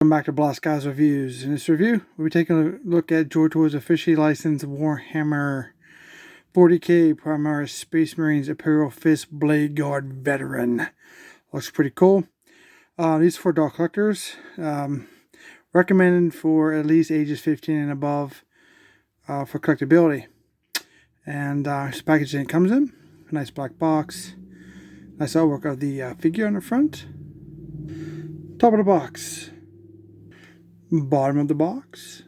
Welcome back to Blast Guys Reviews. In this review, we'll be taking a look at Joytoy's officially licensed Warhammer 40k Primaris Space Marines Imperial Fist Bladeguard Veteran. Looks pretty cool. These are for dog collectors. Recommended for at least ages 15 and above for collectability. And this packaging it comes in. A nice black box. Nice artwork of the figure on the front. Top of the box. Bottom of the box.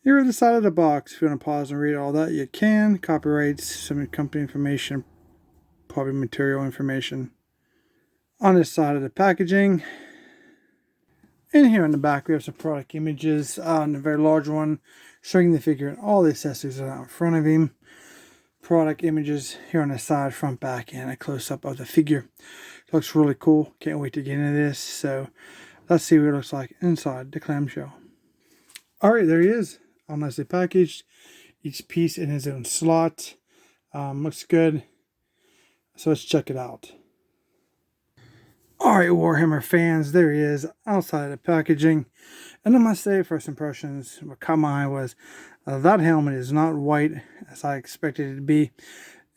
Here at the side of the box, if you want to pause and read all that, you can. Copyrights, some company information, probably material information. On this side of the packaging. And here on the back, we have some product images. On the very large one, showing the figure and all the accessories that are in front of him. Product images here on the side, front, back, and a close-up of the figure. Looks really cool. Can't wait to get into this. So let's see what it looks like inside the clamshell. Alright, there he is. All nicely packaged. Each piece in his own slot. Looks good. So let's check it out. Alright, Warhammer fans, there he is outside of the packaging. And I must say, first impressions, what caught my eye was that helmet is not white as I expected it to be.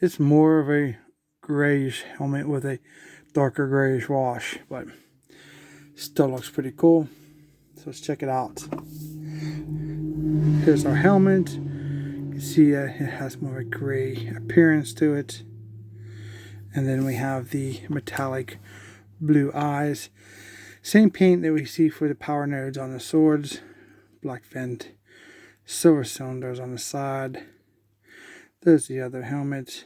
It's more of a grayish helmet with a darker grayish wash, but still looks pretty cool. So let's check it out. Here's our helmet. You can see it has more of a gray appearance to it. And then we have the metallic blue eyes. Same paint that we see for the power nodes on the swords. Black vent. Silver cylinders on the side. There's the other helmet.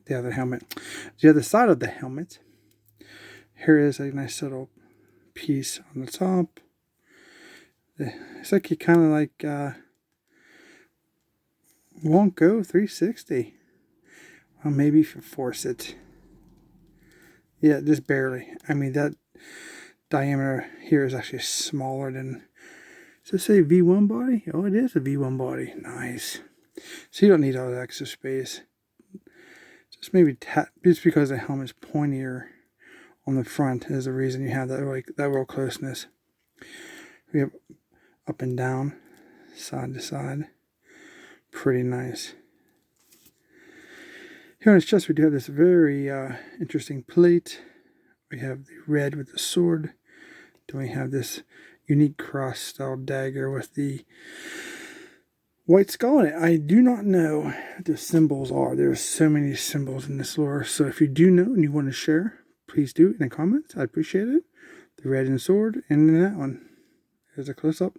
The other side of the helmet. Here is a nice little piece on the top. It's like you kind of like won't go 360. Well, maybe if you force it. Yeah, just barely. I mean, that diameter here is actually smaller than... Does it say V1 body? Oh, it is a V1 body. Nice. So you don't need all that extra space. Just maybe just because the helmet's pointier on the front is the reason you have that real closeness. We have up and down, side to side. Pretty nice. Here on his chest we do have this very interesting plate. We have the red with the sword. Then we have this unique cross style dagger with the white skull on it. I do not know what the symbols are. There's so many symbols in this lore. So if you do know and you want to share, please do in the comments. I'd appreciate it. The red and sword, and then that one. There's a close-up.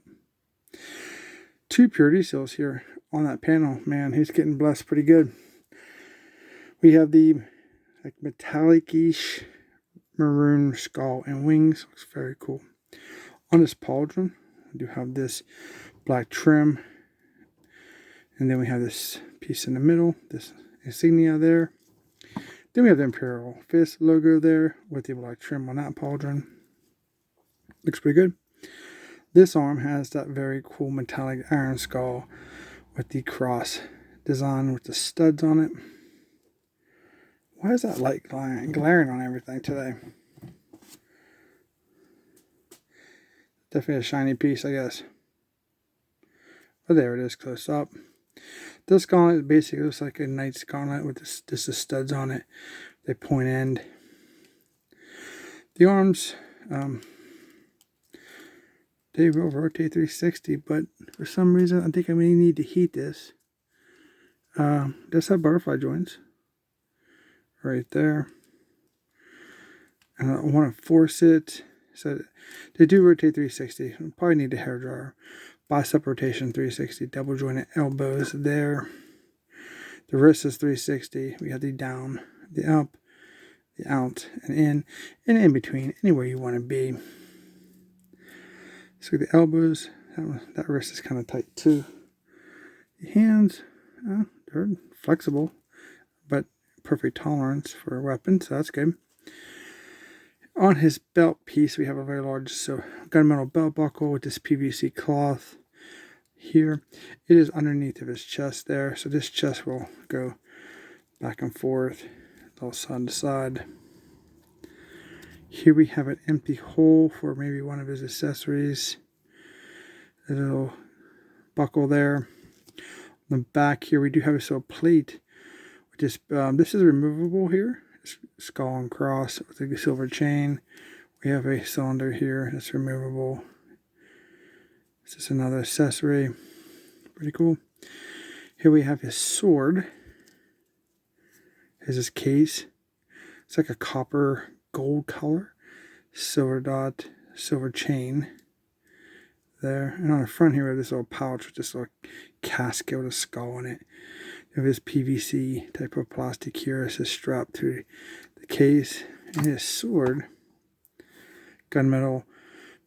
Two purity seals here on that panel. Man, he's getting blessed pretty good. We have the like metallic-ish maroon skull and wings. Looks very cool. On this pauldron, we do have this black trim. And then we have this piece in the middle, this insignia there. Then we have the Imperial Fist logo there with the black trim on that pauldron. Looks pretty good. This arm has that very cool metallic iron skull with the cross design with the studs on it. Why is that light glaring on everything today? Definitely a shiny piece, I guess. But there it is, close up. This gauntlet basically looks like a knight's gauntlet with just the studs on it. They point end. The arms, they will rotate 360, but for some reason I think I may need to heat this. Does have butterfly joints right there. And I want to force it. So they do rotate 360. I'll probably need a hairdryer. Bicep rotation 360. Double jointed elbows there. The wrist is 360. We have the down, the up, the out, and in between, anywhere you want to be. So the elbows, that wrist is kind of tight too. The hands, they're flexible, but perfect tolerance for a weapon, so that's good. On his belt piece, we have a very large gunmetal belt buckle with this PVC cloth here. It is underneath of his chest there, so this chest will go back and forth, a little side to side. Here we have an empty hole for maybe one of his accessories. A little buckle there. On the back here we do have a plate, which is this is removable here. Skull and cross with a silver chain. We have a cylinder here that's removable. This is another accessory. Pretty cool. Here we have his sword. Here's his case. It's like a copper gold color. Silver dot, silver chain. There. And on the front here we have this little pouch with this little casket with a skull in it. You have this PVC type of plastic here. It's just strapped to the case. And his sword. Gunmetal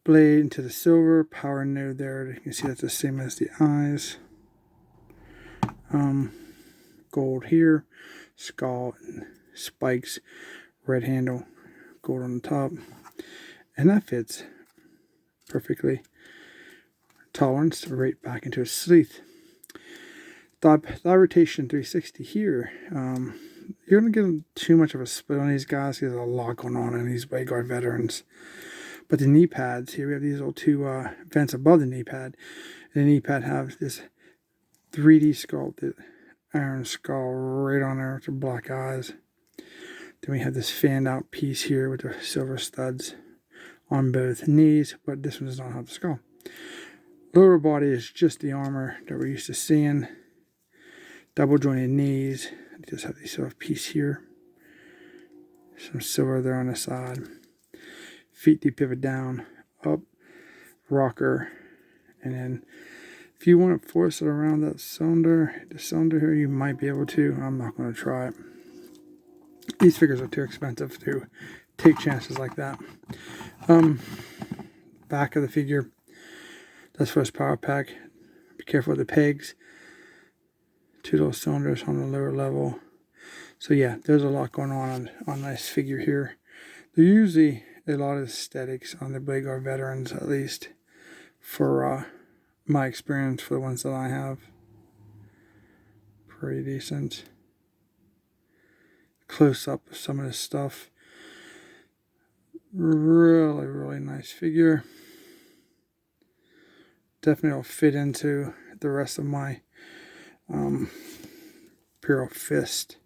blade into the silver. Power node there. You can see that's the same as the eyes. Gold here. Skull and spikes. Red handle. Gold on the top. And that fits perfectly. Tolerance right back into a sleeve. Thigh rotation 360 here. You're going to get too much of a split on these guys. There's a lot going on in these Bladeguard veterans. But the knee pads, here we have these little two vents above the knee pad. And the knee pad have this 3D sculpted iron skull right on there with the black eyes. Then we have this fanned out piece here with the silver studs on both knees, but this one does not have the skull. Lower body is just the armor that we're used to seeing. Double jointed knees. Just have this sort of piece here. Some silver there on the side. Feet do pivot down, up, rocker, and then if you want to force it around that cylinder, the cylinder here, you might be able to. I'm not going to try it. These figures are too expensive to take chances like that. Back of the figure. That's for his power pack. Be careful with the pegs. Two little cylinders on the lower level. So yeah, there's a lot going on this figure here. There's usually a lot of aesthetics on the Bladeguard veterans, at least for my experience, for the ones that I have. Pretty decent. Close up of some of this stuff. Really, really nice figure. Definitely will fit into the rest of my Imperial Fist.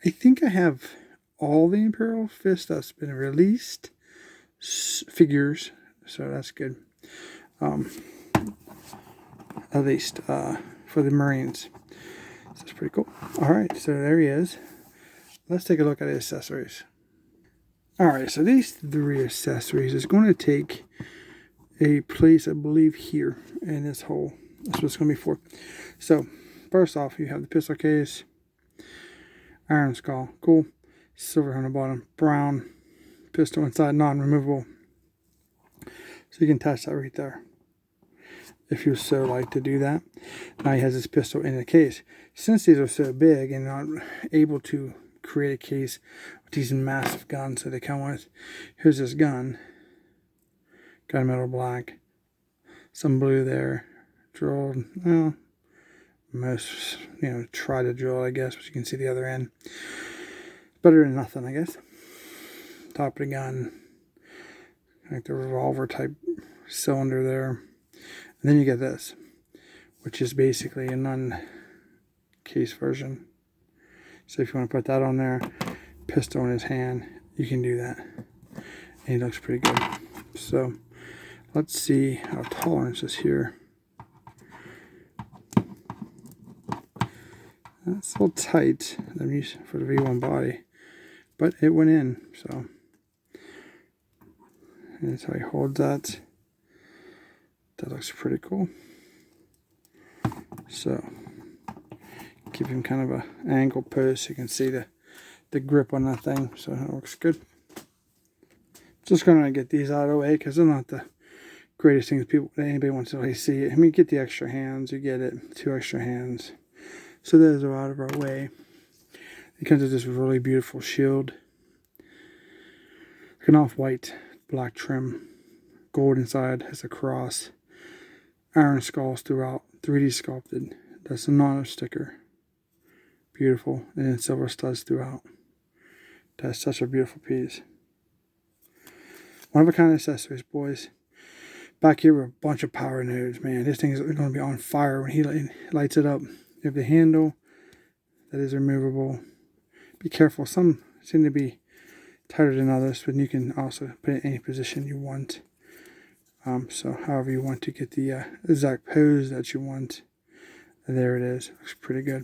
I think I have all the Imperial Fist that's been released figures, so that's good. At least for the Marines. So that's pretty cool. Alright, so there he is. Let's take a look at his accessories. Alright, so these three accessories is going to take a place, I believe, here in this hole. That's what it's going to be for. So, first off, you have the pistol case, iron skull, cool, silver on the bottom, brown, pistol inside, non-removable. So you can attach that right there, if you so like to do that. Now he has his pistol in the case. Since these are so big and not able to create a case with these massive guns that they come with, here's this gun. Gunmetal black, some blue there, drilled, well, most, try to drill, I guess, but you can see the other end. Better than nothing, I guess. Top of the gun, like the revolver type cylinder there. And then you get this, which is basically a non-case version. So if you want to put that on there, pistol in his hand, you can do that. And he looks pretty good. So let's see how tolerance is here. That's a little tight for the V1 body, but it went in, so that's how he holds that. That looks pretty cool. So give him kind of a angle pose so you can see the grip on that thing, so it looks good. Just gonna get these out of the way because they're not the greatest things anybody wants to really see it. I mean, get the extra hands, you get it, 2 extra hands. So those are out of our way. It comes with this really beautiful shield. Like an off-white, black trim. Gold inside, has a cross. Iron skulls throughout, 3D sculpted. That's a nano sticker. Beautiful. And then silver studs throughout. That's such a beautiful piece. One of a kind accessories, boys. Back here with a bunch of power nodes, man. This thing is going to be on fire when he lights it up. You have the handle that is removable. Be careful. Some seem to be tighter than others, but you can also put it in any position you want. So however you want to get the exact pose that you want, there it is. Looks pretty good.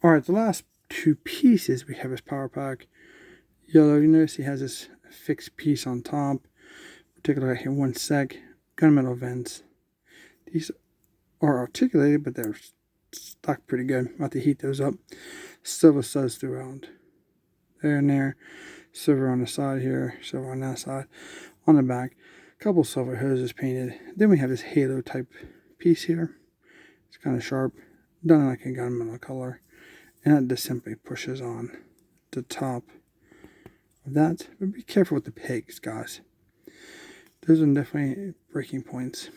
Alright, the last two pieces we have his power pack. Yellow, you notice he has this fixed piece on top. We'll take a look at here, 1 sec. Gunmetal vents. These are articulated, but they're stuck pretty good. I'll have to heat those up. Silver studs throughout. There and there. Silver on the side here. Silver on that side. On the back. A couple silver hoses painted. Then we have this halo type piece here. It's kind of sharp. Done like a gunmetal color. And that just simply pushes on the top of that. But be careful with the pegs, guys. Those are definitely breaking points.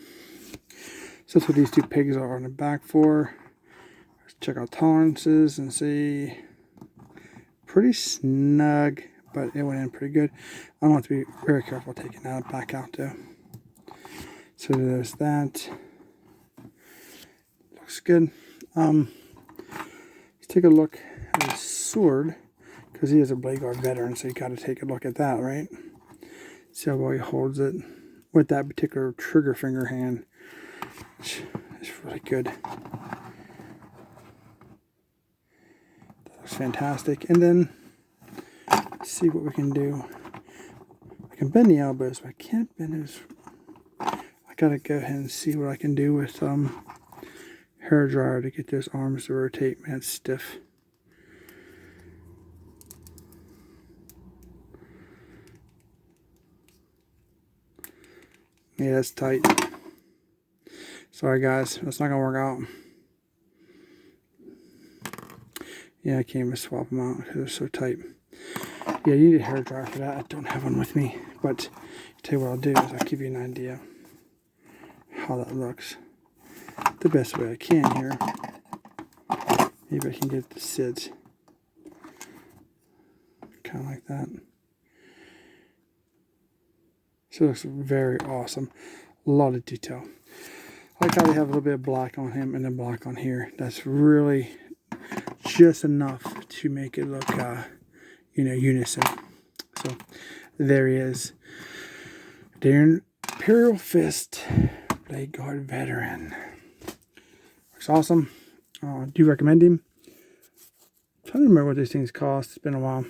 So that's what these two pegs are on the back for. Let's check out tolerances and see. Pretty snug, but it went in pretty good. I want to be very careful taking that back out though. So there's that. Looks good. Let's take a look at his sword, because he is a Bladeguard veteran, so you got to take a look at that, right? See how well he holds it with that particular trigger finger hand, which is really good. That looks fantastic. And then let's see what we can do. I can bend the elbows, but I can't bend his. I gotta go ahead and see what I can do with hair dryer to get those arms to rotate. Man, it's stiff. Yeah, that's tight. Sorry guys, that's not gonna work out. Yeah, I can't even swap them out because they're so tight. Yeah, you need a hair dryer for that. I don't have one with me, but I'll tell you what I'll do is I'll give you an idea how that looks the best way I can here. Maybe I can get the SIDS. Kind of like that. So it looks very awesome. A lot of detail. I like how they have a little bit of black on him and then black on here. That's really just enough to make it look, unison. So there he is. The Imperial Fist Bladeguard veteran. Looks awesome. Do recommend him. I'm trying to remember what these things cost. It's been a while.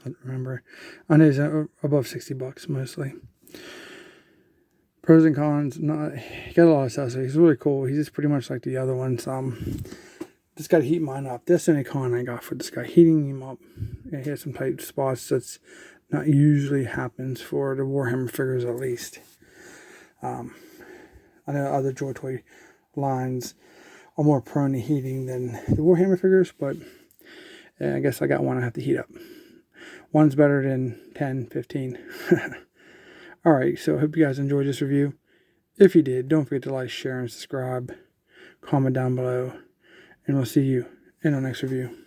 I don't remember. I know he's above $60 mostly. Pros and cons. He got a lot of accessories. He's really cool. He's just pretty much like the other ones. Just got to heat mine up. That's the only con I got for this guy. Heating him up. Yeah, he has some tight spots. That's not usually happens for the Warhammer figures, at least. I know other Joytoy lines are more prone to heating than the Warhammer figures, but I guess I got one I have to heat up. One's better than 10, 15. Alright, so I hope you guys enjoyed this review. If you did, don't forget to like, share, and subscribe. Comment down below. And we'll see you in our next review.